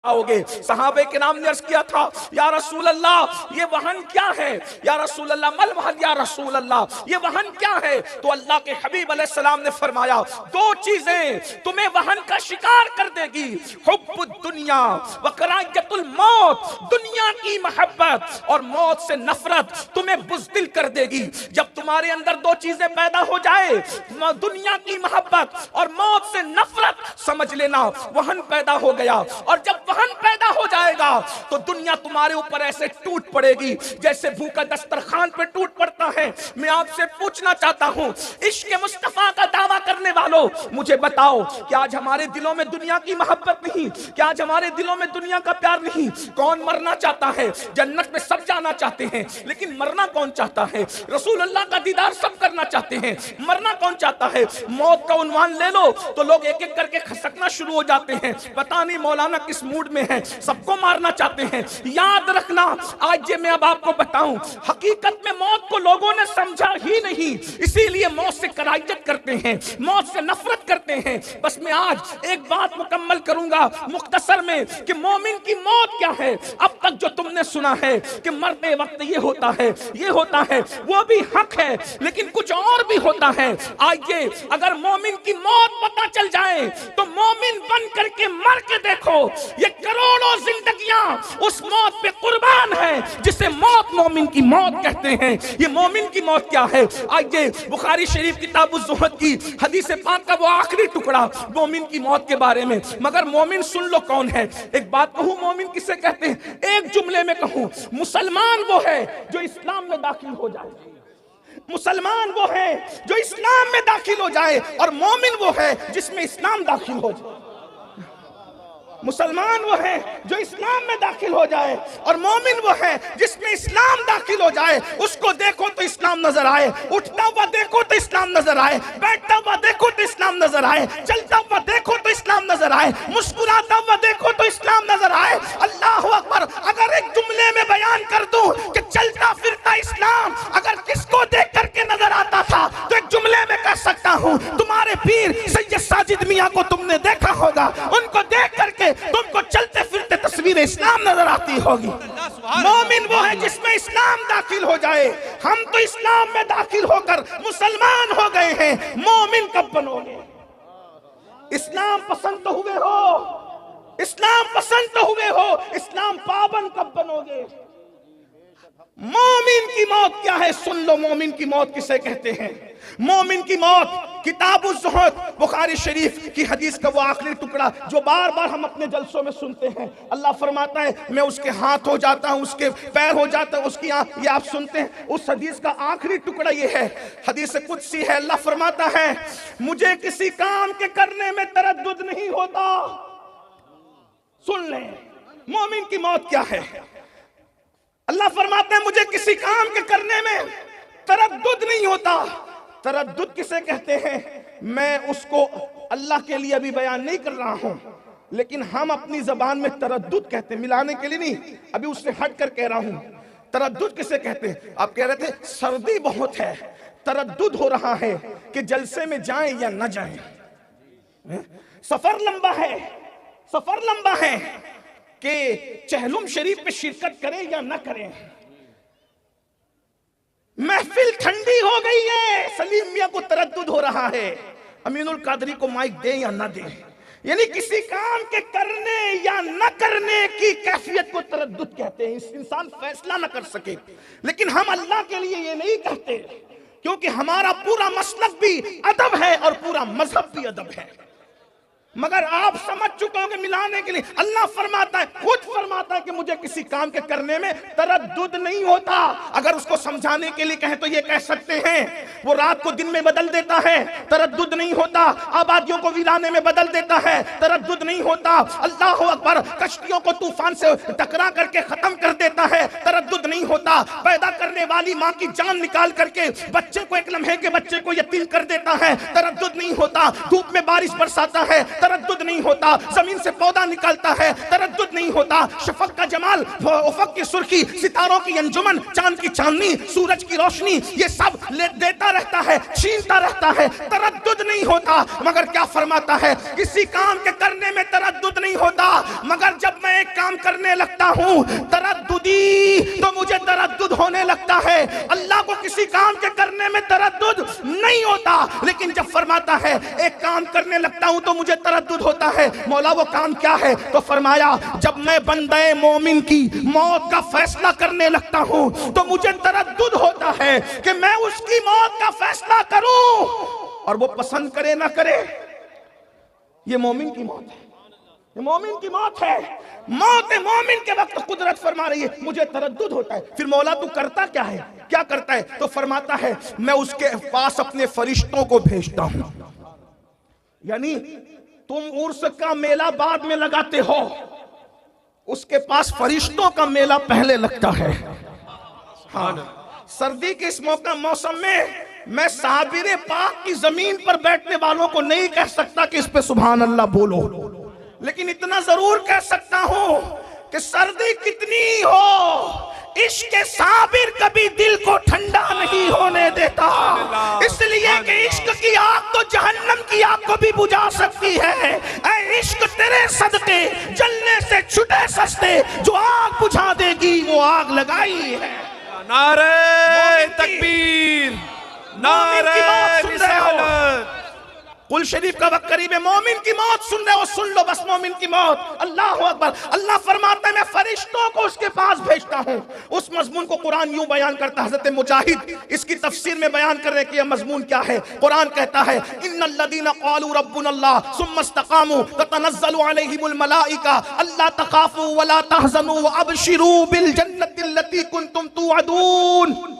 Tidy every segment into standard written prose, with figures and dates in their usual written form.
आओगे। सहाबे के नाम ने अर्ज किया था, या रसूल अल्लाह ये वाहन क्या है, या रसूल अल्लाह मल वाहन, या रसूल अल्लाह ये वाहन क्या है। तो अल्लाह के हबीब अलैहिस्सलाम ने फरमाया, दो चीजें तुम्हें वाहन का शिकार कर देगी, हुब्बुद दुनिया व कराहयतुल मौत, दुनिया की मोहब्बत और मौत से नफरत तुम्हें बुज़दिल कर देगी। जब तुम्हारे अंदर दो चीजें पैदा हो जाए, दुनिया की मोहब्बत और मौत से नफरत, समझ लेना वाहन पैदा हो गया। और जब वाहन पैदा हो जाएगा तो दुनिया तुम्हारे ऊपर ऐसे टूट पड़ेगी जैसे भूखा दस्तरखान पे टूट पड़ता है। मैं आपसे पूछना चाहता हूं, इश्क मुस्तफा का दावा करने वालों, मुझे बताओ कि आज हमारे दिलों में दुनिया की मोहब्बत नहीं, क्या आज हमारे दिलों में दुनिया का प्यार नहीं? कौन मरना चाहता है? जन्नत में सब जाना चाहते हैं, लेकिन मरना कौन चाहता है? रसूलुल्लाह का दीदार सब करना चाहते हैं, मरना कौन चाहता है? मौत का उन्वान ले लो तो लोग एक एक करके खसकना शुरू हो जाते हैं, पता नहीं मौलाना किस मूड में है, सबको मारना चाहते हैं। याद रखना, आज ये मैं अब आपको बताऊं, हकीकत में मौत को लोगों ने समझा ही नहीं, इसीलिए मौत से कराहयत करते हैं, मौत से नफरत करते हैं। बस मैं आज एक बात मुकम्मल करूंगा मुख्तसर में कि मोमिन की मौत क्या है। अब तक जो तुमने सुना है कि मरते वक्त ये होता है, ये होता है, वो भी हक है, लेकिन कुछ और भी होता है। आइए, अगर मोमिन की मौत पता चल जाए तो मोमिन बन करके मर के देखो, ये करोड़ों जिंदगियां उस मौत पे कुर्बान है जिसे मौत मोमिन की मौत कहते हैं। ये मोमिन की मौत क्या है? आइए, बुखारी शरीफ किताबुल ज़ुहद की हदीस पाक का वो आखिरी टुकड़ा मोमिन की मौत के बारे में। मगर मोमिन सुन लो कौन है। एक बात कहूं, मोमिन किसे कहते हैं? एक जुमले में कहूं, मुसलमान वो है जो इस्लाम में दाखिल हो जाए, मुसलमान वो है जो इस्लाम में दाखिल हो जाए, और मोमिन वो है जिसमें इस्लाम दाखिल हो जाए। मुसलमान वो है जो इस्लाम में दाखिल हो जाए, और मोमिन वो है जिसमें इस्लाम दाखिल हो जाए। उसको देखो तो इस्लाम नजर आए, उठता हुआ देखो तो इस्लाम नजर आए, बैठता हुआ देखो तो इस्लाम नजर आए, चलता हुआ देखो तो इस्लाम नजर आए, मुस्कुराता हुआ देखो तो इस्लाम नजर आए। अल्लाह अकबर। अगर एक जुमले में बयान कर दूं कि चलता फिरता इस्लाम अगर किसको देख करके नजर आता था तो एक जुमले में कह सकता हूं, तुम्हारे पीर सैयद साजिद मियां को तुमने देखा होगा, उनको देख करके तुमको चलते फिरते तस्वीर इस्लाम नजर आती होगी। मोमिन वो है जिसमें इस्लाम दाखिल हो जाए। हम तो इस्लाम में दाखिल होकर मुसलमान हो गए हैं, मोमिन कब बनोगे? इस्लाम पसंद तो हुए हो, इस्लाम पसंद तो हुए हो, इस्लाम पाबंद कब बनोगे? मोमिन की मौत क्या है? सुन लो, मोमिन की मौत किसे कहते हैं? मोमिन की मौत किताबुल ज़ुहद बुखारी शरीफ की हदीस का वो आखिरी टुकड़ा जो बार बार हम अपने जलसों में सुनते हैं। अल्लाह फरमाता है, मैं उसके हाथ हो जाता हूं, उसके पैर हो जाता हूं, उसकी आंख। ये आप सुनते हैं, उस हदीस का आखिरी टुकड़ा ये है, हदीस कुदसी है। अल्लाह फरमाता है, मुझे किसी काम के करने में तरद्दुद नहीं होता। सुन लें, मोमिन की मौत क्या है? अल्लाह फरमाते हैं, मुझे किसी काम के करने में तरद्दुद नहीं होता। तरद्दुद किसे कहते हैं? मैं उसको अल्लाह के लिए अभी बयान नहीं कर रहा हूं, लेकिन हम अपनी जबान में तरद्दुद कहते हैं, मिलाने के लिए नहीं, अभी उससे हट कर कह रहा हूं। तरद्दुद किसे कहते हैं? आप कह रहे थे सर्दी बहुत है, तरद्दुद हो रहा है कि जलसे में जाएं या न जाएं, सफर लंबा है, सफर लंबा है कि चहलुम शरीफ में शिरकत करें या न करें, महफिल ठंडी हो गई है, सलीम मियां को तरद्दुद हो रहा है, अमीनुल कादरी को माइक दें या न दें। यानी किसी काम के करने या न करने की कैफियत को तरद्दुद कहते हैं। इस इंसान फैसला न कर सके, लेकिन हम अल्लाह के लिए ये नहीं कहते, क्योंकि हमारा पूरा मसलक भी अदब है और पूरा मजहब भी अदब है। मगर आप समझ चुके होंगे मिलाने के लिए। अल्लाह फरमाता है, खुद फरमाता है कि मुझे किसी काम के करने में तरद्दुद नहीं होता। अगर उसको समझाने के लिए कहें तो ये कह सकते हैं, वो रात को दिन में बदल देता है, तरद्दुद नहीं होता। आबादियों को वीराने में बदल देता है, तरद्दुद नहीं होता। अल्लाह अकबर। कश्तियों को तूफान से टकरा करके खत्म कर देता है, तरद्दुद नहीं होता। पैदा करने वाली माँ की जान निकाल करके बच्चे को, एक लम्हे के बच्चे को यतीम कर देता है, तरद्दुद नहीं होता। धूप में बारिश बरसाता है, तरद्दुद नहीं होता। जमीन से पौधा निकालता है, तरद्दुद नहीं होता। शफक का जमाल, उफक की सुर्खी, सितारों की अंजुमन, चांद की चांदनी, सूरज की रोशनी, ये सब देता रहता है, छीनता रहता है, तरद्दुद नहीं होता। मगर क्या फरमाता है? किसी काम के करने में तरद्दुद नहीं होता, मगर जब मैं काम करने लगता हूं, तरद्दुदी, तो मुझे तरद्दुद होने लगता है। अल्लाह को किसी काम के करने में तरद्दुद नहीं होता, लेकिन जब फरमाता है एक काम करने लगता हूं तो मुझे तरद्दुद होता है। मौला वो काम क्या है? तो फरमाया जब मैं बंदे मोमिन की मौत का फैसला करने लगता हूं तो मुझे तरद्दुद होता है कि मैं उसकी मौत का फैसला करूं और वो पसंद करे ना करे। ये मोमिन की मौत है, ये मोमिन की मौत है। मौत मोमिन के वक्त कुदरत फरमा रही है, मुझे तरद्दुद होता है। फिर मौला तू करता क्या है? क्या करता है? तो फरमाता है मैं उसके पास अपने फरिश्तों को भेजता हूं। यानी तुम उर्स का मेला बाद में लगाते हो, उसके पास फरिश्तों का मेला पहले लगता है। हाँ, सर्दी के इस मौसम में मैं साबिरे पाक की जमीन पर बैठने वालों को नहीं कह सकता कि इस पे सुभान अल्लाह बोलो, लेकिन इतना जरूर कह सकता हूं कि सर्दी कितनी हो, इश्क साबिर कभी दिल को ठंडा नहीं होने देता। इसलिए कि इश्क की आग तो जहन्नम की आग को भी बुझा सकती है। ऐ इश्क तेरे सदके जलने से छुटे सस्ते, जो आग बुझा देगी वो आग लगाई है। नारे तकबीर, नारे रिसालत। कुल शरीफ का वक्त करीब है। मोमिन की मौत सुन रहे हो, सुन लो बस मोमिन की मौत। अल्लाह अकबर। अल्लाह फरमाता है मैं फरिश्तों को उसके पास भेजता हूं। उस मजमून को कुरान यूं बयान करता है, हज़रत मुजाहिद इसकी तफसीर में बयान कर रहे कि यह मजमून क्या है। कुरान कहता है इन्नल्लज़ीना क़ालू रब्बुनल्लाह सुम्मा इस्तक़ामू ततनज़्ज़लु अलैहिमुल मलाइका अल्ला तख़ाफ़ू वला तहज़नू वअबशिरू बिल जन्नतिल्लती कुंतुम तुअदून।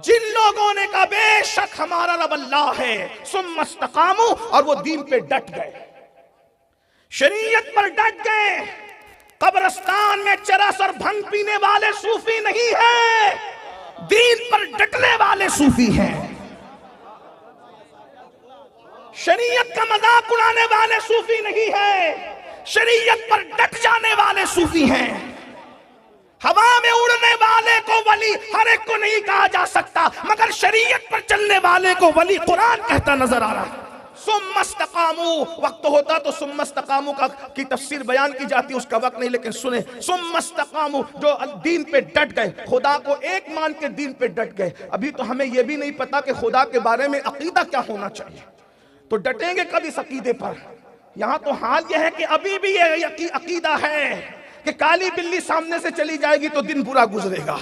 जिन लोगों ने कहा बेशक हमारा रब अल्लाह है, सुम्मा इस्तक़ामू, और वो दीन पे डट गए, शरीयत पर डट गए। कब्रिस्तान में चरस और भंग पीने वाले सूफी नहीं है, दीन पर डटने वाले सूफी हैं। शरीयत का मजाक उड़ाने वाले सूफी नहीं है, शरीयत पर डट जाने वाले सूफी हैं। हवा में उड़ने वाले को वली हर एक को नहीं कहा जा सकता, मगर शरीयत पर चलने वाले को वली कुरान कहता नजर आ रहा है। सुम्मा इस्तक़ामू, वक्त होता तो सुम्मा इस्तक़ामू की तफसीर बयान की जाती, उसका वक्त नहीं, लेकिन सुने सुम्मा इस्तक़ामू, जो दीन पे डट गए, खुदा को एक मान के दीन पे डट गए। अभी तो हमें यह भी नहीं पता कि खुदा के बारे में अकीदा क्या होना चाहिए, तो डटेंगे कब इस अकीदे पर? यहां तो हाल यह है कि अभी भी यह अकीदा है कि काली बिल्ली सामने से चली जाएगी तो दिन बुरा गुजरेगा,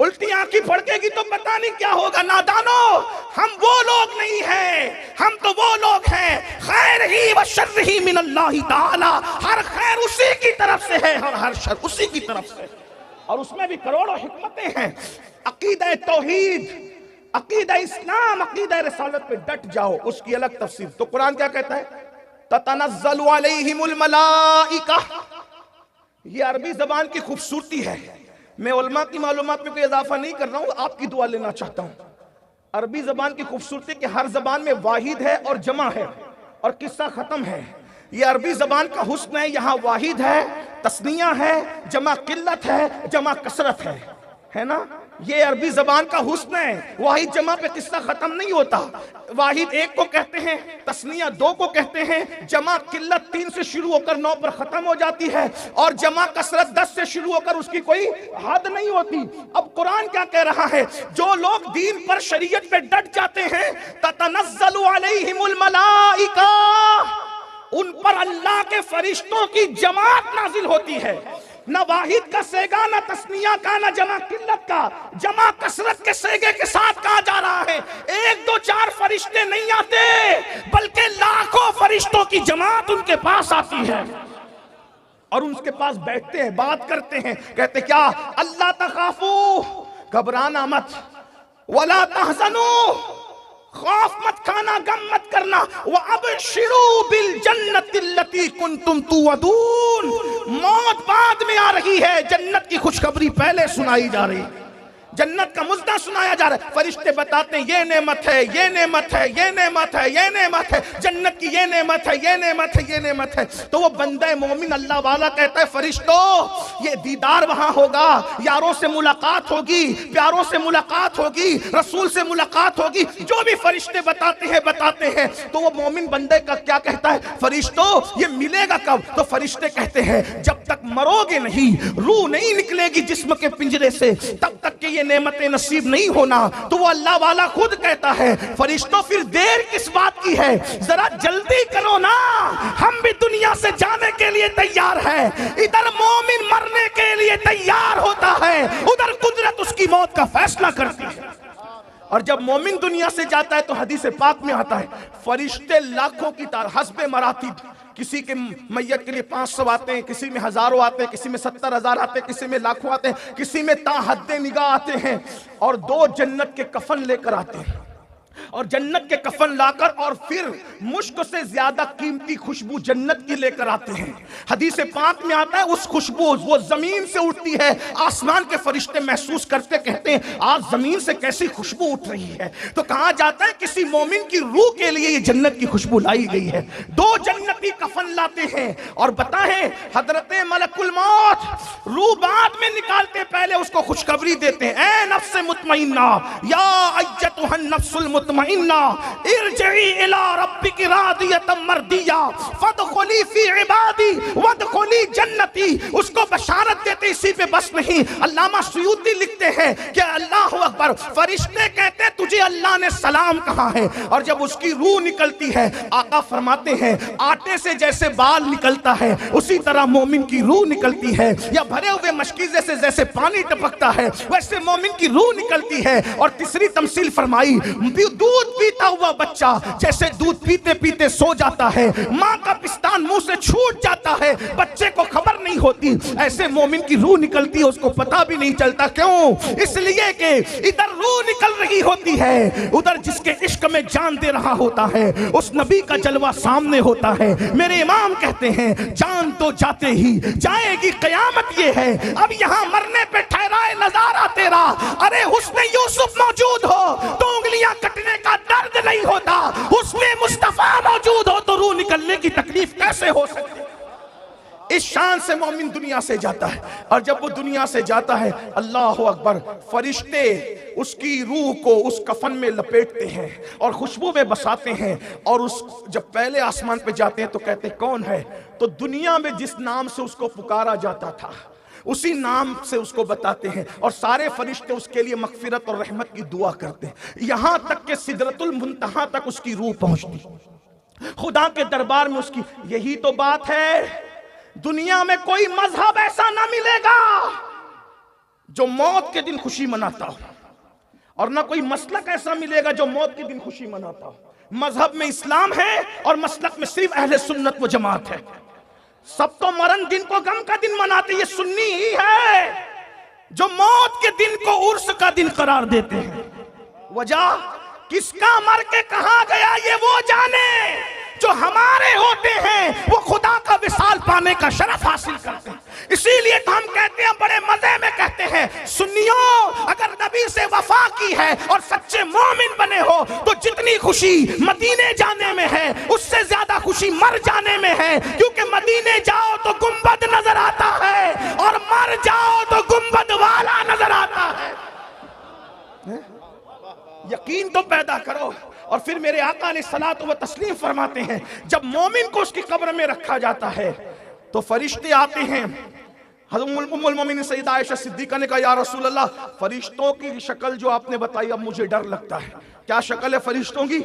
उल्टी आंखी फड़केगी तो पता नहीं क्या होगा। नादानो, हम वो लोग नहीं हैं, हम तो वो लोग हैं खैर ही व शर्र ही मिनल्लाहि ताला, हर खैर उसी की तरफ से है और हर शर उसी की तरफ से, और उसमें भी करोड़ों हिकमतें हैं। अकीदा तौहीद, अकीदा इस्लाम, अकीदा रिसालत पे डट जाओ, उसकी अलग तफसीर। तो कुरान क्या कहता है? ततनज़्ज़लु अलैहिमुल मलाइका। ये अरबी जबान की खूबसूरती है। मैं उलमा की मालूमात में कोई इजाफा नहीं कर रहा हूं, आपकी दुआ लेना चाहता हूं। अरबी जबान की खूबसूरती कि हर जबान में वाहिद है और जमा है और किस्सा खत्म है। ये अरबी जबान का हुस्न है, यहाँ वाहिद है, तस्निया है, जमा किल्लत है, जमा कसरत है ना। ये अरबी जबान का हुस्न है। वाहिद जमा पे किस्सा खत्म नहीं होता। वाहिद एक को कहते हैं, तस्निया दो को कहते हैं, जमा किल्लत 3 से शुरू होकर 9 पर खत्म हो जाती है, और जमा कसरत 10 से शुरू होकर उसकी कोई हद नहीं होती। अब कुरान क्या कह रहा है? जो लोग दीन पर शरीयत पे डट जाते हैं, ततनज़्ज़लु अलैहिमुल मलाइका, उन पर अल्लाह के फरिश्तों की जमात नाजिल होती है। न वाहिद का सेगा, न तस्निया का, न जमा किल्लत का, जमा कसरत के सेगे के साथ कहा जा रहा है। 1 2 4 फरिश्ते नहीं आते, बल्कि लाखों फरिश्तों की जमात उनके पास आती है और उनके पास बैठते हैं, बात करते हैं। कहते क्या? अल्लाह तखाफू, घबराना मत, वला तहज़नू, खौफ मत खाना, गम मत करना, व अबशिरू बिल जन्नतिल्लती कुंतुम तुअदून। मौत बाद में आ रही है, जन्नत की खुशखबरी पहले सुनाई जा रही। जन्नत का मुद्दा सुनाया जा रहा है, फरिश्ते बताते हैं ये नेमत है, ये नेमत है, ये नेमत है, ये नेमत है, जन्नत की ये नेमत है, ये नेमत है, ये नेमत है। तो वो बंदा मोमिन अल्लाह वाला कहता है फरिश्तों ये दीदार वहां होगा, यारों से मुलाकात होगी, प्यारों से मुलाकात होगी, रसूल से मुलाकात होगी, जो भी फरिश्ते बताते हैं। तो वो मोमिन बंदे का क्या कहता है, फरिश्तों ये मिलेगा कब? तो फरिश्ते कहते हैं जब तक मरोगे नहीं, रूह नहीं निकलेगी जिस्म के पिंजरे से, तब तक के ये नेमतें नसीब नहीं होना। तो वो अल्लाह वाला खुद कहता है फरिश्तों फिर देर किस बात की है, जरा जल्दी करो ना, हम भी दुनिया से जाने के लिए तैयार है। इधर मोमिन मरने के लिए तैयार होता है, उधर कुदरत उसकी मौत का फैसला करती है। और जब मोमिन दुनिया से जाता है तो हदीस पाक में आता है फरिश्ते लाखों की तादाद हस्बे मरातीब, किसी के मैयत के लिए 500 आते हैं, किसी में हजारों आते हैं, किसी में 70,000 आते हैं, किसी में लाखों आते हैं, किसी में ताहद्दे निगाह आते हैं, और 2 जन्नत के कफन लेकर आते हैं, और जन्नत के कफन लाकर और फिर मुश्क से ज्यादा कीमती खुशबू जन्नत की लेकर आते हैं। हदीस पाक में आता है उस खुशबू वो जमीन से उठती है, आसमान के फरिश्ते महसूस करते कहते हैं आज जमीन से कैसी खुशबू उठ रही है। तो कहा जाता है किसी मोमिन की रूह के लिए ये जन्नत की खुशबू लाई गई है। 2 जन्नती कफन लाते हैं और बताएं हजरत मलकुल मौत रूह बाद में निकालते पहले उसको खुशखबरी देते हैं, ए नफ्स मुतमइन्ना या अय्यतुहन नफ्सुल मुतमइन्ना इरजिई इला रब्बिकी रादियतम मर्दिया फदखुली फी इबादी वदखुली जन्नती। उसको बशारत देते इसी पे बस नहीं, अल्लामा सुयूती लिखते हैं कि अल्लाहु अकबर, फरिश्ते कहते तुझे अल्लाह ने सलाम कहा है, और जब उसकी रूह निकलती है आका फरमाते हैं आटे से जैसे बाल निकलता है उसी तरह मोमिन की रूह निकलती है, या भरे हुए मशकीजे से जैसे पानी टपकता है वैसे मोमिन की रूह निकलती है। और तीसरी तमसील फरमाई दूध पीता हुआ बच्चा जैसे दूध पीते पीते सो जाता है, माँ का पिस्तान मुंह से छूट जाता है, बच्चे को खबर नहीं होती, ऐसे मोमिन की रूह निकलती है, उसको पता भी नहीं चलता। क्यों? इसलिए कि इधर रूह निकल रही होती है, उधर जिसके इश्क में जान दे रहा होता है उस नबी का जलवा सामने होता है। मेरे इमाम कहते हैं जान तो जाते ही जाएगी कयामत ये है, अब यहाँ मरने पे ठहराए नजारा तेरा, अरे हुस्ने यूसुफ मौजूद हो तो उंगलियां कटने का दर्द नहीं होता, उसमें मुस्तफा मौजूद हो तो रूह निकलने की तकलीफ कैसे हो सकती। इस शान से मोमिन दुनिया से जाता है, और जब वो दुनिया से जाता है अल्लाह अकबर, फरिश्ते उसकी रूह को उस कफन में लपेटते हैं और खुशबू में बसाते हैं, और उस जब पहले आसमान पे जाते हैं तो कहते हैं कौन है, तो दुनिया में जिस नाम से उसको पुकारा जाता था उसी नाम से उसको बताते हैं, और सारे फरिश्ते उसके लिए मगफिरत और रहमत की दुआ करते हैं, यहां तक कि सिदरतुल मुंतहा तक उसकी रूह पहुंचती खुदा के दरबार में उसकी। यही तो बात है, दुनिया में कोई मजहब ऐसा ना मिलेगा जो मौत के दिन खुशी मनाता हो, और ना कोई मसलक ऐसा मिलेगा जो मौत के दिन खुशी मनाता हो। मजहब में इस्लाम है और मसलक में सिर्फ अहले सुन्नत व जमात है। सब तो मरण दिन को गम का दिन मनाते, ये सुन्नी ही है जो मौत के दिन को उर्स का दिन करार देते हैं। वजह किसका मर के कहां गया ये वो जाने, जो हमारे होते हैं वो खुदा का विसाल पाने का शरफ हासिल करते हैं। इसीलिए तो हम कहते हैं, बड़े मजे में कहते हैं, सुन्नियों अगर नबी से वफा की है और सच्चे मोमिन बने हो तो जितनी खुशी मदीने जाने में है उससे ज्यादा खुशी मर जाने में है, क्योंकि मदीने जाओ तो गुंबद नजर आता है और मर जाओ तो गुंबद वाला नजर आता है। यकीन तो पैदा करो। और फिर मेरे आका ने सलात व तस्लीम फरमाते हैं जब मोमिन को उसकी कब्र में रखा जाता है तो फरिश्ते आते हैं। हज़रत उम्मुल मोमिनीन सैयदा आयशा सिद्दीक़ा ने कहा या रसूल अल्लाह, फरिश्तों की शक्ल जो आपने बताई अब मुझे डर लगता है। क्या शक्ल है फरिश्तों की?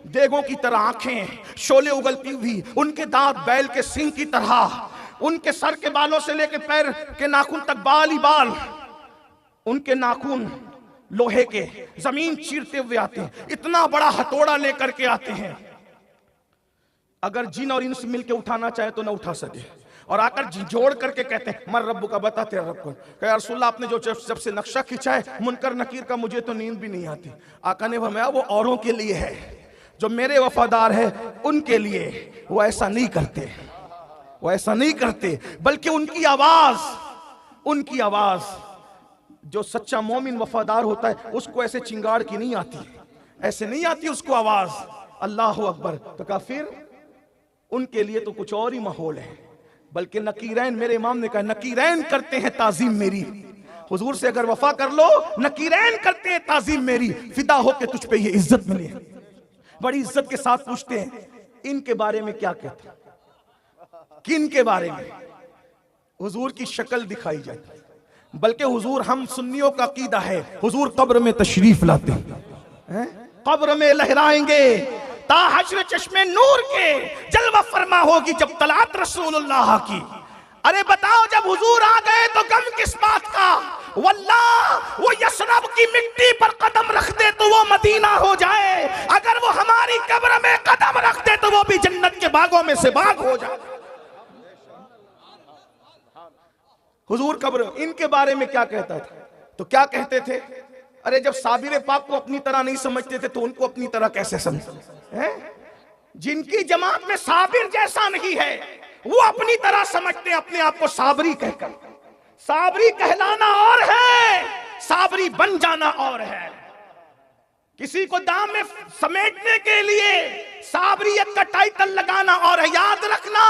देगों की तरह आंखें, शोले उगलती हुई, उनके दांत बैल के सींग की तरह, उनके सर के बालों से लेकर पैर के नाखून तक बाल ही बाल, उनके नाखून लोहे के जमीन चीरते हुए आते हैं, इतना बड़ा हथौड़ा लेकर के आते हैं, अगर जिन और इंस मिलके उठाना चाहे तो ना उठा सके, और आकर जोड़ करके कहते हैं मर रब्बु का, बता तेरा रब कौन। कहा रसूलुल्लाह आपने जो जब से नक्शा खींचा है मुनकर नकीर का, मुझे तो नींद भी नहीं आती। आका ने फरमाया वो औरों के लिए है, जो मेरे वफादार है उनके लिए वो ऐसा नहीं करते, वो ऐसा नहीं करते, बल्कि उनकी आवाज जो सच्चा मोमिन वफादार होता है उसको ऐसे चिंगाड़ की नहीं आती, ऐसे नहीं आती उसको आवाज, अल्लाह अकबर। तो काफिर उनके लिए तो कुछ और ही माहौल है। बल्कि नकीरैन, मेरे इमाम ने कहा नकीरैन करते हैं ताजीम मेरी, हुजूर से अगर वफा कर लो नकीरैन करते हैं ताजीम मेरी, फिदा होके तुझ पे ये इज्जत मिली। बड़ी इज्जत के साथ पूछते हैं इनके बारे में क्या कहते, किन के बारे में? हुजूर की शक्ल दिखाई जाती, बल्कि हुजूर, हम सुन्नियों का अकीदा है हुजूर कब्र में तशरीफ लाते हैं, कब्र में लहराएंगे ता हश्र चश्मे नूर के, जलवा फरमा होगी जब तलात रसूलुल्लाह की। अरे बताओ जब हुजूर आ गए तो गम किस बात का? वल्लाह वो यसरब की मिट्टी पर कदम रख दे तो वो मदीना हो जाए, अगर वो हमारी कब्र में कदम रख दे तो वो भी जन्नत के बागों में से बाग हो जाए। हुजूर कब्र, इनके बारे में क्या कहता था? तो क्या कहते थे? अरे जब साबिर पाक को अपनी तरह नहीं समझते थे तो उनको अपनी तरह कैसे समझे? जिनकी जमात में साबिर जैसा नहीं है वो अपनी तरह समझते हैं अपने आप को साबरी कहकर। साबरी कहलाना और है, साबरी बन जाना और है। किसी को दाम में समेटने के लिए साबरियत का टाइटल लगाना और है। याद रखना,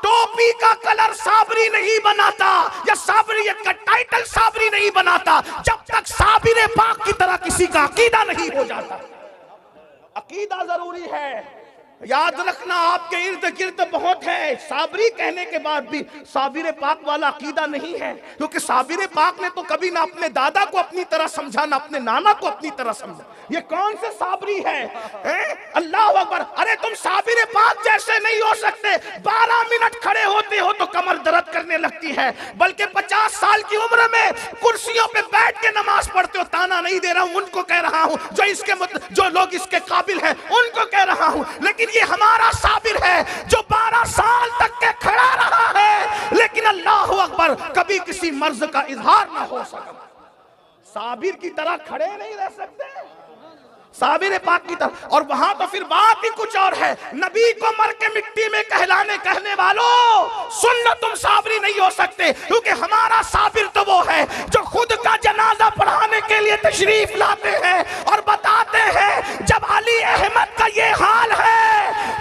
टोपी का कलर साबरी नहीं बनाता या साबरियत का टाइटल साबरी नहीं बनाता जब तक साबिर पाक की तरह किसी का अकीदा नहीं हो जाता। अकीदा जरूरी है। याद रखना, आपके इर्द गिर्द बहुत है साबरी कहने के बाद भी साबिर पाक वाला अकीदा नहीं है, क्योंकि साबिर पाक ने तो कभी ना अपने दादा को अपनी तरह समझा ना अपने नाना को अपनी तरह समझा। ये कौन से साबरी है? अल्लाह अकबर। अरे तुम साबिर पाक जैसे नहीं हो सकते। 12 मिनट खड़े होते हो तो कमर दर्द करने लगती है, बल्कि 50 साल की उम्र में कुर्सियों पे बैठ के नमाज पढ़ते हो। ताना नहीं दे रहा हूं, उनको कह रहा हूं जो लोग इसके काबिल हैं उनको कह रहा हूं। लेकिन ये हमारा साबिर है जो 12 साल तक के खड़ा रहा है, लेकिन अल्लाह अकबर कभी किसी मर्ज का इजहार ना हो सका। साबिर की तरह खड़े नहीं रह सकते, साबिर पाक की तरह। और वहां तो फिर बात ही कुछ और है। नबी को मर के मिट्टी में कहने वालों, सुन तुम साबरी नहीं हो सकते, क्योंकि हमारा साबिर तो वो है जो खुद का जनाजा पढ़ाने के लिए तशरीफ लाते हैं और बताते हैं जब अली अहमद का ये हाल है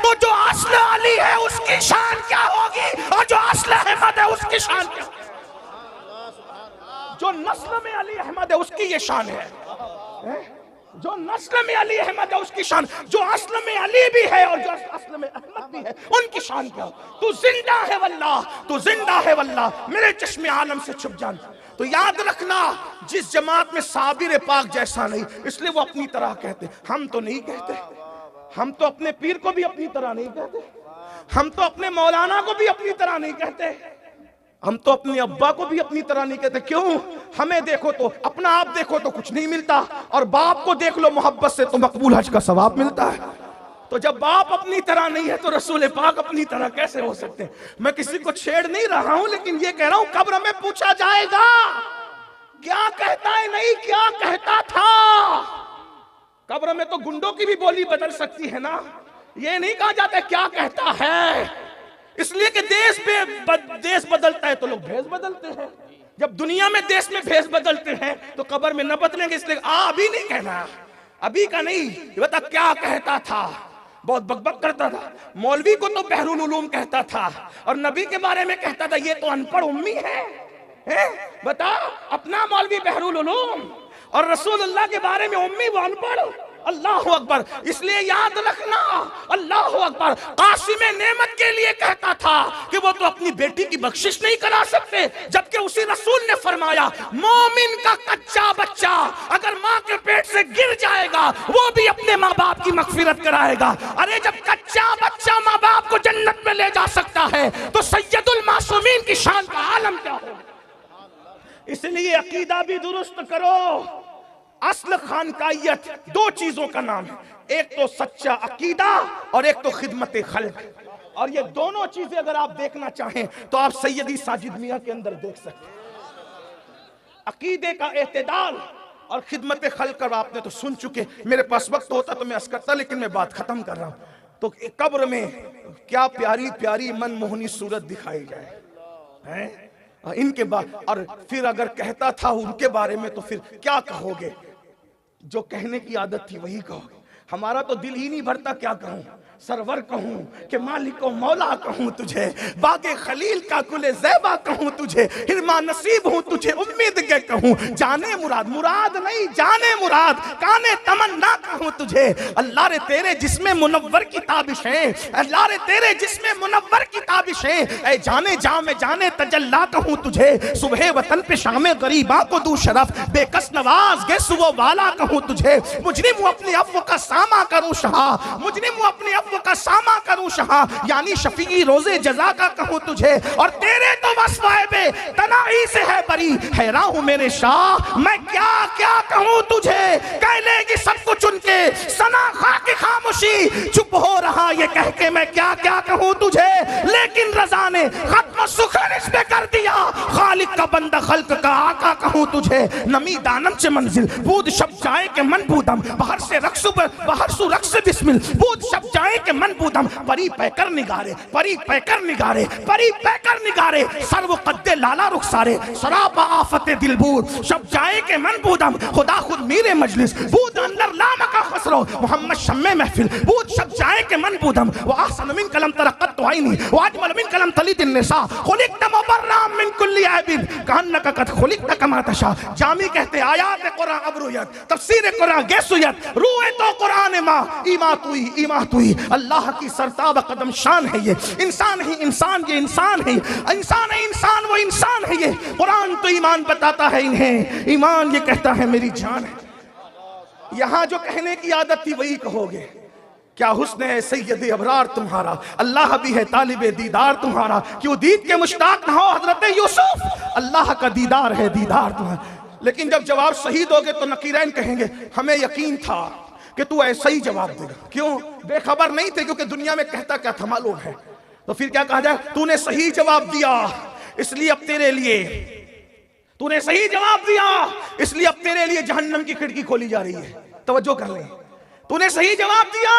तो जो असल अली है उसकी शान क्या होगी, और जो असल अहमद है उसकी शान क्या? जो नस्ल में अली अहमद है उसकी ये शान है। जो नस्ल में अली अहमद है उसकी शान, जो असल में अली भी है और जो असल में अहमद भी है उनकी शान क्या? तू जिंदा है वल्लाह, तू जिंदा है वल्लाह, मेरे चश्मे आलम से छुप जान। तो याद रखना, जिस जमात में साबिर पाक जैसा नहीं, इसलिए वो अपनी तरह कहते। हम तो नहीं कहते, हम तो अपने पीर को भी अपनी तरह नहीं कहते, हम तो अपने मौलाना को भी अपनी तरह नहीं कहते, हम तो अपने अब्बा को भी अपनी तरह नहीं कहते। क्यों? हमें देखो तो, अपना आप देखो तो कुछ नहीं मिलता, और बाप को देख लो मोहब्बत से तो मकबूल हज का सवाब मिलता है। तो जब बाप अपनी तरह नहीं है तो रसूल पाक अपनी तरह कैसे हो सकते हैं? मैं किसी को छेड़ नहीं रहा हूं, लेकिन ये कह रहा हूं कब्र में पूछा जाएगा क्या कहता है, नहीं क्या कहता था। कब्र में तो गुंडों की भी बोली बदल सकती है ना, ये नहीं कहा जाता क्या कहता है। इसलिए कि देश बदलता है तो लोग भेष बदलते हैं। जब दुनिया में देश में भेष बदलते हैं तो कब्र में न बदलेंगे, इसलिए अभी नहीं कहना, अभी का नहीं। बता क्या कहता था, बहुत बकबक करता था। मौलवी को तो बहरुल उलूम कहता था और नबी के बारे में कहता था ये तो अनपढ़ उम्मी है? बता, अपना मौलवी बहरुल उलूम और रसूलुल्लाह के बारे में उम्मी, वो अनपढ़। अल्लाह अकबर। इसलिए याद रखना, अल्लाह अकबर कासिम नेमत के लिए कहता था कि वो तो अपनी बेटी की बख्शिश नहीं करा सकते, जबकि उसी रसूल ने फरमाया मोमिन का कच्चा बच्चा अगर माँ के पेट से गिर जाएगा वो भी अपने माँ बाप की मगफिरत कराएगा। अरे जब कच्चा बच्चा माँ बाप को जन्नत में ले जा सकता है तो सैयदुल मासूमीन की शान का आलम क्या हो। इसलिए अकीदा भी दुरुस्त करो। असल खानकाइयत दो चीजों का नाम है, एक तो सच्चा अकीदा और एक तो खिदमत खल्क। और ये दोनों चीजें अगर आप देखना चाहें तो आप सैयदी साजिद मियां के अंदर देख सकते हैं। अकीदे का एतदाल और खिदमत खल्क का आपने तो सुन चुके। मेरे पास वक्त होता तो मैं अर्ज करता, लेकिन मैं बात खत्म कर रहा हूं। तो कब्र में क्या प्यारी प्यारी मनमोहनी सूरत दिखाई जाए, है? इनके बाद, और फिर अगर कहता था उनके बारे में तो फिर क्या कहोगे? जो कहने की आदत थी वही कहोगे। हमारा तो दिल ही नहीं भरता, क्या कहूं, सरवर कहूं कि मालिक व मौला कहूं तुझे, बागे खलील का कुले ज़ैबा कहूं तुझे, हिरमा नसीब हूं तुझे उम्मीद के कहूं, जाने मुराद, मुराद नहीं जाने मुराद, काने तमन्ना कहूं तुझे। अल्लाह रे तेरे जिस्मे मुनव्वर की ताबिशें, अल्लाह रे तेरे जिस्मे मुनव्वर की ताबिशें, ऐ जाने जा में जाने तजल्ला कहूं तुझे। सुबह वतन पे शामे गरीबा को दू शरफ, बेकस नवाज गे सुबह वाला कहूं तुझे। मुजरिम हूं अपने अफ़्व का सामा करूं शहा, मुजरिम हूं अपने अफ़्व का सामा करूं शहा, यानी शफी रोजे जजा का कहूं तुझे। और तेरे तो वस्फ़े तनाई से है बरी, हैरान हूं मेरे शाह मैं क्या क्या कहूं तुझे। कह लेगी सब कुछ उनके सना खाकी खामोशी, चुप हो रहा ये कह के मैं क्या क्या कहूं तुझे। लेकिन रज़ा ने खत्म सुखन इस पे कर दिया, खालिक का बंदा खल्क का आका कहूं तुझे। नमी दानम से मंजिल बूद शब जाए के मन बूदम, बाहर से रक्स बाहर सु रक्स बिस्मिल, बूद शब जाए के मन बूदम। परी पैकर निगारे, परी पैकर निगारे, परी पैकर निगारे, सर्व कद्दे लाला रुखसारे, सरापा आफते दिलबूर, शब जाए के मन बूदम। खुदा खुद मीरे मजलिस बूद अंदर लामा का खसरो, मोहम्मद शम्मे महफिल बूद शब जाए के मन बूदम। व अहसन मिन कलम तरक़्क़त आइनी, व अजमल मिन कलम तलीत निसा, खुलिक़्त मुबर्रअम मिन कुल्ली ऐबिन, कहन्नका क़द खुलिक़्त कमा तशा। जामी कहते आयात कुरान अबरुयत, तफसीर कुरान गेसुयत, रूए तो कुरान मा ईमा तुई। अल्लाह की सरताब कदम शान है ये, इंसान ही इंसान, ये इंसान है, इंसान है इंसान, वो इंसान है ये। कुरान तो ईमान बताता है इन्हें, ईमान ये कहता है मेरी जान है। यहां जो कहने की आदत थी वही कहोगे। क्या हुस्न है सैयद अबरार तुम्हारा, अल्लाह भी है तालिबे दीदार तुम्हारा। क्यों दीद के मुश्ताक न हो हजरत यूसुफ, अल्लाह का दीदार है दीदार तुम्हारा। लेकिन जब जवाब सही दोगे तो नकीरैन कहेंगे हमें यकीन था कि तू ऐसा ही जवाब देगा। क्यों? बेखबर नहीं थे, क्योंकि दुनिया में कहता क्या था मालूम है। तो फिर क्या कहा जाए, तूने सही जवाब दिया इसलिए अब तेरे लिए, तूने सही जवाब दिया इसलिए अब तेरे लिए जहन्नम की खिड़की खोली जा रही है। तवज्जो कर लें, तूने सही जवाब दिया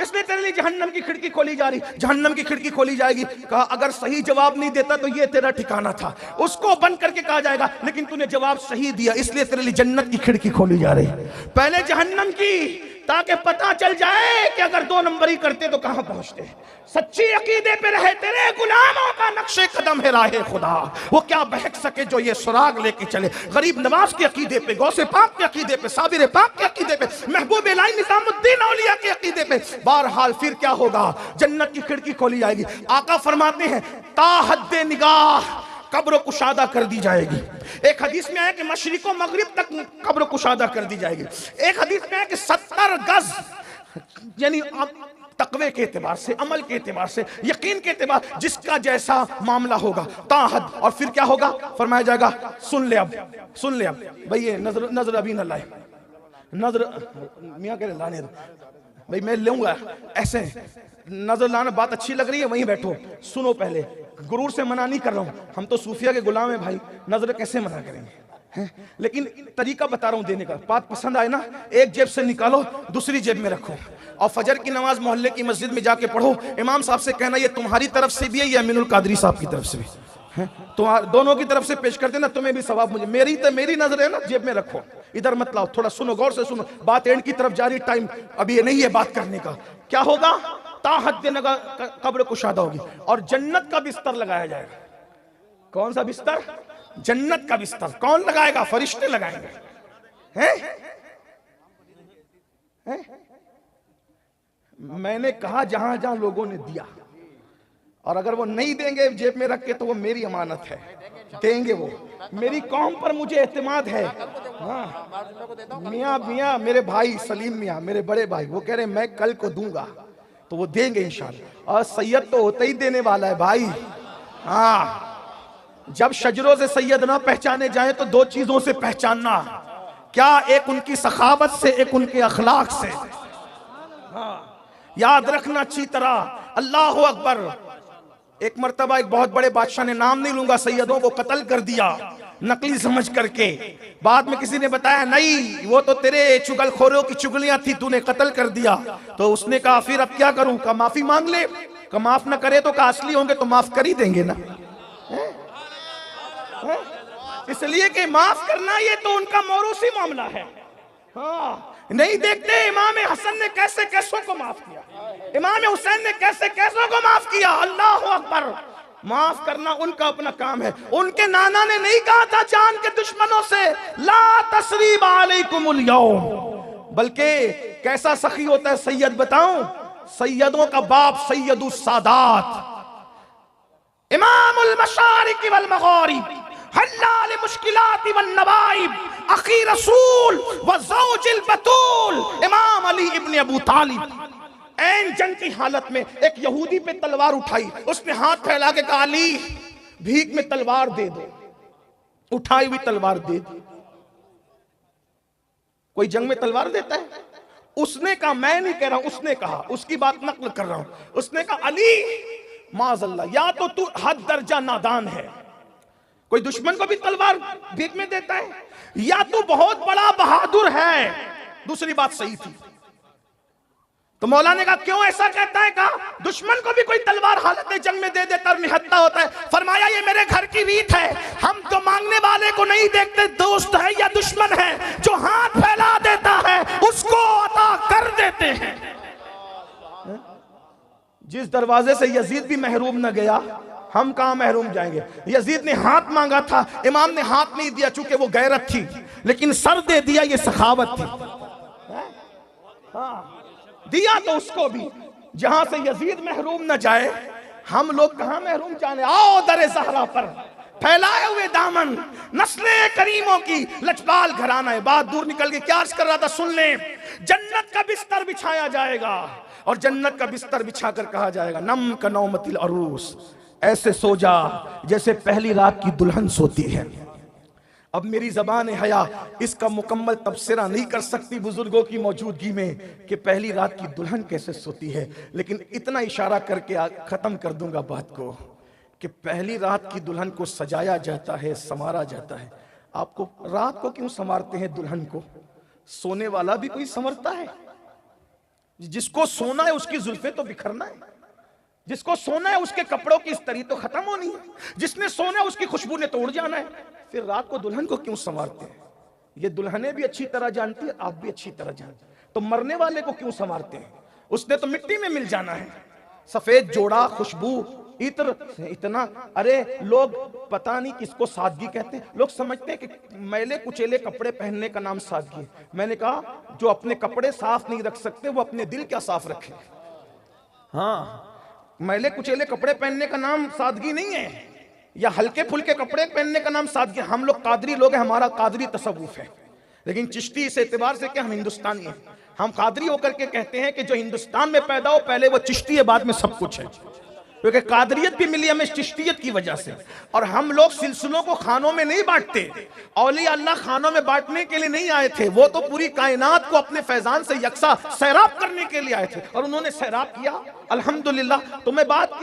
इसलिए तेरे लिए जहन्नम की खिड़की खोली जा रही, जहन्नम की खिड़की खोली जाएगी। कहा अगर सही जवाब नहीं देता तो ये तेरा ठिकाना था, उसको बंद करके कहा जाएगा लेकिन तूने जवाब सही दिया इसलिए तेरे लिए जन्नत की खिड़की खोली जा रही। पहले जहन्नम की, ताकि पता चल जाए कि अगर 2 नंबरी करते तो कहां पहुंचते। सच्ची अकीदे पे रहे तेरे गुलामों का नक्शे कदम है राहे खुदा, वो क्या बहक सके जो ये सुराग लेके चले। गरीब नवाज के अकीदे पे, गौसे पाक के अकीदे पे, साबिर पाक के अकीदे पे, महबूब इलाही निजामुद्दीन औलिया के अकीदे पे। बहरहाल फिर क्या होगा, जन्नत की खिड़की खोली जाएगी। आका फरमाते हैं ता हद्दे निगाह कब्र कुशादा कर दी जाएगी। एक हदीस में आया कि मशरिको मगरिब तक कब्र कुशादा कर दी जाएगी। एक हदीस में आया कि 70 गज, यानी तकवे के एतबार से, अमल के एतबार से, यकीन के एतबार, जिसका जैसा मामला होगा ताहद। और फिर क्या होगा, फरमाया जाएगा सुन ले अब, सुन ले अब भाई, ये नजर अभी न लाए, नजर मियाँ कह रहे लाने भाई मैं लूंगा ऐसे, नजर लाना बात अच्छी लग रही है वहीं बैठो, सुनो पहले, गुरूर से मना नहीं कर रहा हूं, हम तो सूफिया के गुलाम है भाई, नजर कैसे मना करेंगे हैं? लेकिन तरीका बता रहा हूं देने का। बात पसंद आए ना, एक जेब से निकालो दूसरी जेब में रखो, और फजर की नमाज मोहल्ले की मस्जिद में जाके पढ़ो। इमाम साहब से कहना ये तुम्हारी तरफ से भी है, ये अमीनुल कादरी साहब की तरफ से भी है, तो दोनों की तरफ से पेश कर देना, तुम्हें भी सवाब मुझे। मेरी नजर है ना, जेब में रखो, इधर मत लाओ। थोड़ा सुनो, गौर से सुनो, बात एंड की तरफ जारी, टाइम अभी ये नहीं है बात करने का। क्या होगा, ताहद कब्र कुशादा होगी और जन्नत का बिस्तर लगाया जाएगा। कौन सा बिस्तर? जन्नत का बिस्तर। कौन लगाएगा? फरिश्ते लगाएंगे। हैं? मैंने कहा जहां जहां लोगों ने दिया, और अगर वो नहीं देंगे जेब में रख के तो वो मेरी अमानत है, देंगे वो। मेरी कौम पर मुझे एतमाद है। हाँ, मियाँ मेरे भाई सलीम मियाँ, मेरे बड़े भाई, वो कह रहे मैं कल को दूंगा, तो वो देंगे इंशाल्लाह। और सैयद तो होता ही देने वाला है भाई। हाँ, जब शजरों से सैयद ना पहचाने जाए तो 2 चीजों से पहचानना, क्या? एक उनकी सखावत से, एक उनके अखलाक से। हाँ, याद रखना अच्छी तरह। अल्लाह अकबर। एक मर्तबा एक बहुत बड़े बादशाह ने, नाम नहीं लूंगा, सैयदों को कत्ल कर दिया नकली समझ करके। बाद में किसी ने बताया नहीं, वो तो तेरे चुगलखोरों की चुगलियां थी, तूने कत्ल कर दिया। तो उसने कहा फिर अब क्या करूं? का माफी मांग ले। का माफ ना करे तो का असली होंगे तो माफ कर ही देंगे ना। है? इसलिए कि माफ करना ये तो उनका मौरूसी मामला है। हाँ, नहीं देखते इमाम हसन ने कैसे कैसों को माफ किया, इमाम हुसैन ने कैसे कैसों को माफ किया। अल्लाह अकबर। माफ करना उनका अपना काम है। उनके नाना ने नहीं कहा था जान के दुश्मनों से ला तसरीब अलैकुमुल यौम, बल्कि कैसा सखी होता है सैयद बताऊं? सैयदों का बाप सैयदुस सादात, इमामुल मशारिक वल मगारिब, हल्लाल मुश्किलात वन नवाइब, अखी रसूल व ज़ौजिल बतूल, इमाम अली इब्न अबू तालिब। ऐन जंग की हालत में एक यहूदी पे तलवार उठाई, उसने हाथ फैला के कहा अली भीख में तलवार दे दो, उठाई हुई तलवार दे दी। कोई जंग में तलवार देता है? उसने कहा, मैं नहीं कह रहा, उसने कहा, उसकी बात नकल कर रहा हूं। उसने कहा अली माज़अल्लाह, या तो तू हद दर्जा नादान है, कोई दुश्मन को भी तलवार भीख में देता है, या तू बहुत बड़ा बहादुर है। दूसरी बात सही थी। तो मौला ने कहा क्यों ऐसा कहता है? कहा दुश्मन को भी कोई तलवार हालत जंग में दे देता और निहत्ता होता है। फरमाया ये मेरे घर की रीत है, हम तो मांगने वाले को नहीं देखते दोस्त है या दुश्मन है, जो हाथ फैला देता है उसको अता कर देते हैं। जिस दरवाजे से यजीद भी महरूम न गया, हम कहां महरूम जाएंगे? यजीद ने हाथ मांगा था, इमाम ने हाथ नहीं दिया, चूंकि वो गैरत थी, लेकिन सर दे दिया, ये सखावत थी। हाँ, दिया तो उसको भी। जहां से यजीद महरूम न जाए, हम लोग कहां महरूम जाने? आओ दरे ज़हरा पर फैलाए हुए दामन, नस्ले करीमों की लचपाल घराना है। बात दूर निकल गई, क्या अर्ज कर रहा था सुन ले। जन्नत का बिस्तर बिछाया जाएगा और जन्नत का बिस्तर बिछाकर कहा जाएगा नम कनौमतिल अरूस, ऐसे सो जा जैसे पहली रात की दुल्हन सोती है। अब मेरी ज़बान हया इसका मुकम्मल तबसरा नहीं कर सकती बुजुर्गों की मौजूदगी में कि पहली रात की दुल्हन कैसे सोती है, लेकिन इतना इशारा करके ख़त्म कर दूंगा बात को कि पहली रात की दुल्हन को सजाया जाता है, संवारा जाता है। आपको रात को क्यों संवारते हैं दुल्हन को? सोने वाला भी कोई संवरता है? जिसको सोना है उसकी जुल्फे तो बिखरना है, जिसको सोना है उसके कपड़ों की इस्तरी तो खत्म होनी है, जिसने सोना है उसकी खुशबू ने तोड़ जाना है। फिर रात को दुल्हन को क्यों संवारते हैं? ये दुल्हने भी अच्छी तरह जानती है, आप भी अच्छी तरह जानते हैं। तो मरने वाले को क्यों संवारते हैं? उसने तो मिट्टी में मिल जाना है। सफेद जोड़ा, खुशबू, इत्र, इतना, अरे लोग पता नहीं किसको सादगी कहते हैं। लोग समझते हैं कि मैले कुचेले कपड़े पहनने का नाम सादगी। मैंने कहा जो अपने कपड़े साफ नहीं रख सकते वो अपने दिल क्या साफ रखे। हाँ, मैले कुचेले कपड़े पहनने का नाम सादगी नहीं है, या हल्के फुल्के कपड़े पहनने का नाम सादगी। हम लोग कादरी लोग हैं, हमारा कादरी तसव्वुफ है, लेकिन चिश्ती इस एतबार से कि हम हिंदुस्तानी हैं। हम कादरी होकर के कहते हैं कि जो हिंदुस्तान में पैदा हो पहले वो चिश्ती है, बाद में सब कुछ है, क्योंकि कादरियत भी मिली हमें चिश्तियत की वजह से। और हम लोग सिलसिलों को खानों में नहीं बांटते, औलिया अल्लाह खानों में बांटने के लिए नहीं आए थे, वो तो पूरी कायनात को अपने फैजान से यकसा सैराब करने के लिए आए थे, और उन्होंने सैराब किया अल्हम्दुलिल्लाह। तो मैं बात